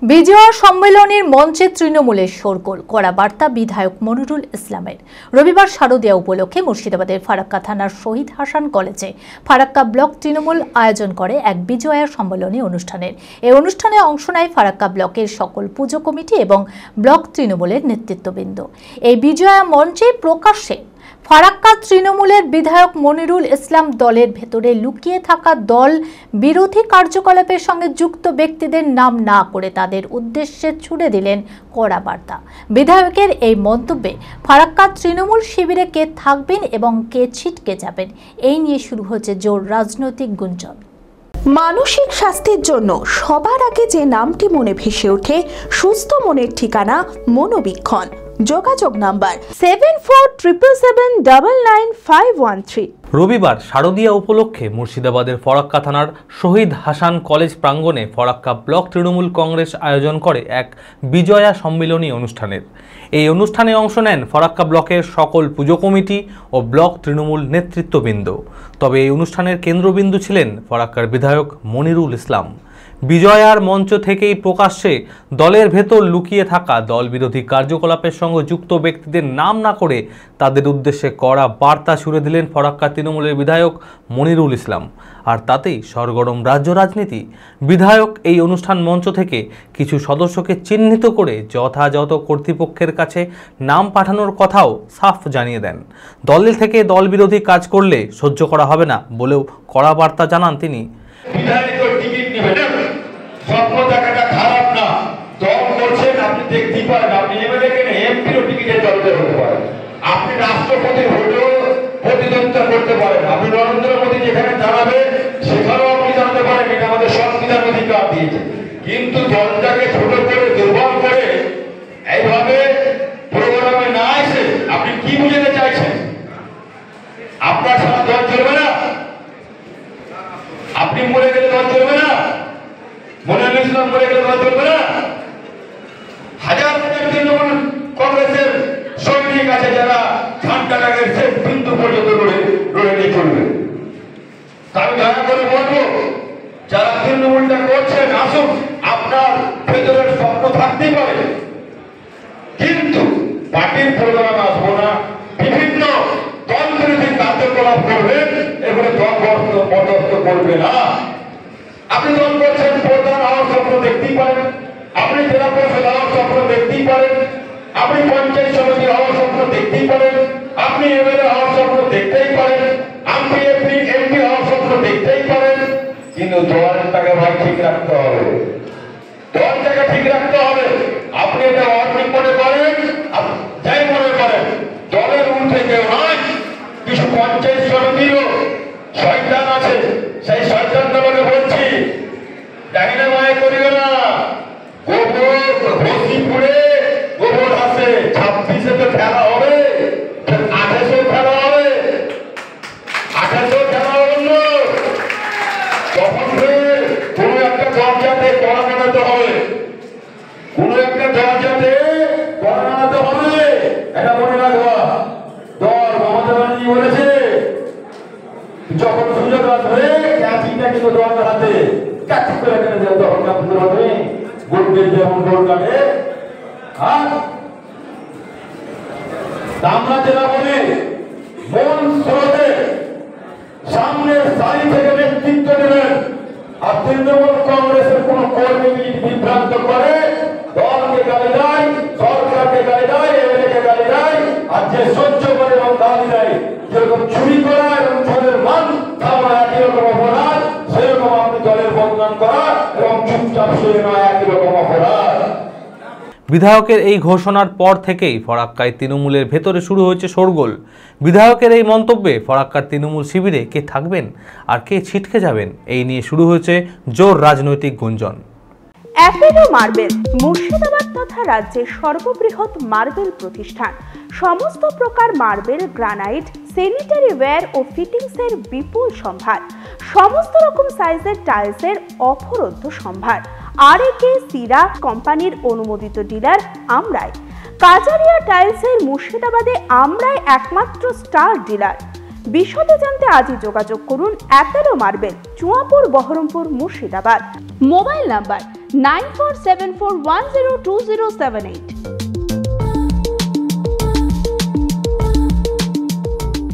বিজয়া সম্মেলনের মঞ্চে তৃণমূলের শোরগোল, কড়া বার্তা বিধায়ক মনিরুল ইসলামের। রবিবার শারদীয়া উপলক্ষে মুর্শিদাবাদের ফারাক্কা থানার শহীদ হাসান কলেজে ফারাক্কা ব্লক তৃণমূল আয়োজন করে এক বিজয়া সম্মেলনী অনুষ্ঠানের। এই অনুষ্ঠানে অংশ নেয় ফারাক্কা ব্লকের সকল পুজো কমিটি এবং ব্লক তৃণমূলের নেতৃত্ববৃন্দ। এই বিজয়া মঞ্চে প্রকাশ্যে ফারাক্কা তৃণমূলের বিধায়ক মনিরুল ইসলাম দলের ভেতরে লুকিয়ে থাকা দল বিরোধী কার্যকলাপের সঙ্গে যুক্ত ব্যক্তিদের নাম না করে তাদের উদ্দেশ্যে ছুড়ে দিলেন কড়া বার্তা। বিধায়কের এই মন্তব্যে ফারাক্কা তৃণমূল শিবিরে কে থাকবেন এবং কে ছিটকে যাবেন, এই নিয়ে শুরু হচ্ছে জোর রাজনৈতিক গুঞ্জন। মানসিক স্বাস্থ্যের জন্য সবার আগে যে নামটি মনে ভেসে ওঠে, সুস্থ মনের ঠিকানা মনোবীক্ষণ। যোগাযোগ নাম্বার 7477799513। রবিবার শারদীয়া উপলক্ষে মুর্শিদাবাদের ফরাক্কা থানার শহীদ হাসান কলেজ প্রাঙ্গণে ফরাক্কা ব্লক তৃণমূল কংগ্রেস আয়োজন করে এক বিজয়া সম্মিলনী অনুষ্ঠানের। এই অনুষ্ঠানে অংশ নেন ফরাক্কা ব্লকের সকল পুজো কমিটি ও ব্লক তৃণমূল নেতৃত্ববৃন্দ। তবে এই অনুষ্ঠানের কেন্দ্রবিন্দু ছিলেন ফরাক্কার বিধায়ক মনিরুল ইসলাম। বিজয়ার মঞ্চ থেকেই প্রকাশ্যে দলের ভেতর লুকিয়ে থাকা দল বিরোধী কার্যকলাপের সঙ্গে যুক্ত ব্যক্তিদের নাম না করে তাদের উদ্দেশ্যে কড়া বার্তা ছুড়ে দিলেন ফরাক্কা তৃণমূলের বিধায়ক মনিরুল ইসলাম। আর তাতেই সরগরম রাজ্য রাজনীতি। বিধায়ক এই অনুষ্ঠান মঞ্চ থেকে কিছু সদস্যকে চিহ্নিত করে যথাযথ কর্তৃপক্ষের কাছে নাম পাঠানোর কথাও সাফ জানিয়ে দেন। দলের থেকে দল বিরোধী কাজ করলে সহ্য করা হবে না বলেও কড়া বার্তা জানান তিনি। স্বপ্ন দেখাটা খারাপ না, দল করছেন আপনি দেখতেই পারেন। আপনি এমএলএ কেন এমপির টিকিটে দলতে হতে পারেন, আপনি রাষ্ট্রপতির ভোটেও প্রতিদ্বন্দ্বিতা করতে পারেন, আপনি নরেন্দ্র মোদী যেখানে দাঁড়াবে সেখানেও আপনি জানতে পারেন, এটা আমাদের সংবিধান অধিকার দিয়েছে। কিন্তু দলটাকে ছোট করে দুর্বল করে এইভাবে প্রোগ্রামে না এসে আপনি কি বুঝাতে চাইছেন? আপনার সারা দল চলবে না? আপনি মরে গেলে দল চলবে না? মনিরুল ইসলাম বলে গেলে দল চলবে না? হাজার হাজার তৃণমূল কংগ্রেসের সৈনিক আছে যারা ঘান্টাঘাটের শেষ বিন্দু পর্যন্ত লড়ে নিয়ে চলবে। আমি দয়া করে বলবো, যারা তৃণমূলটা করছেন আসুন, আপনার ভেতরের স্বপ্ন থাকতেই পারে, কিন্তু পার্টির প্রোগ্রামে আসবো না, বিভিন্ন দল বিরোধী কার্যকলাপ করবেন, এগুলো দল বরদাস্ত করবে না। আপনি দল করছেন, প্রধান হওয়ার স্বপ্ন দেখতেই পারেন, আপনি জেলা পরিষদ হওয়ার স্বপ্ন দেখতেই পারেন, আপনি পঞ্চায়েত সমিতি হওয়ার স্বপ্ন দেখতেই পারেন, আপনি এমএলএ হওয়ার স্বপ্ন দেখতেই পারেন, আপনি এমপি হওয়ার স্বপ্ন দেখতেই পারেন, কিন্তু দলটাকে ভাই ঠিক রাখতে হবে। দলটাকে ঠিক রাখতে হবে। আপনি এটা অর্ধেক মনে করেন, যাই মনে করেন, দলের উঠে কেউ নয়। কিছু পঞ্চায়েত সমিতিরও শয়তান আছে, সেই শয়তানগুলোকে বলছি ডাইনে মায়ে করিও না। গোবর হসিপুরে গোবর আছে, 26-এ তো খেলা হবে, 28-এ খেলা হবে, 28-এ খেলা হবে না। তখন কোনো একটা দরজাতে কড়া বানাতে হবে, কোনো একটা দরজাতে কড়া বানাতে হবে। এটা মনে রাখবা। দল মমতা ব্যানার্জি বলেছে, যখন সুযোগ আসবে ক্যাচিংটা কিন্তু দলের হাতে, ক্যাচ করে কেটে দেয়, তখন আপনাদের হবে গোলদের যেমন গোল কাটে। আর আমরা যেটা বলি, মূল স্রোতে সামনের সারি থেকে নেতৃত্ব দেবেন। আর তৃণমূল কংগ্রেসের কোন কর্মী বিভ্রান্ত করে দলকে গালি দেয়, সরকারকে গালি দেয়, এমএলএকে গালি দেয়, আর যে সহ্য করে এবং গালি দেয়, যেরকম চুরি করা এবং চোরের মান খাওয়া একই রকম অপরাধ, সেরকম আপনি দলের বদনাম করা এবং চুপচাপ শুয়ে নেওয়া একই রকম অপরাধ। বিধায়কের এই ঘোষণার পর থেকেই ফরাক্কায় তৃণমূলের ভেতরে শুরু হয়েছে শোরগোল। বিধায়কের এই মন্তব্যে ফরাক্কার তৃণমূল শিবিরে কে থাকবেন আর কে ছিটকে যাবেন, এই নিয়ে শুরু হয়েছে জোর রাজনৈতিক গুঞ্জন। অ্যাপেলো মার্বেল মুর্শিদাবাদ তথা রাজ্যের সর্ববৃহৎ মার্বেল প্রতিষ্ঠান। সমস্ত প্রকার মার্বেল, গ্রানাইট, স্যানিটারি ওয়্যার ও ফিটিংসের বিপুল সম্ভার, সমস্ত রকম সাইজের টাইলসের অফুরন্ত সম্ভার। আর.এ.কে সিরা কোম্পানির অনুমোদিত ডিলার আমরাই। কাজারিয়া টাইলসের মুর্শিদাবাদে আমরাই একমাত্র স্টার ডিলার। বিশদে জানতে আজই যোগাযোগ করুন Apollo marble, Chuapur, Baharampur, Murshidabad. Mobile number 9474102078।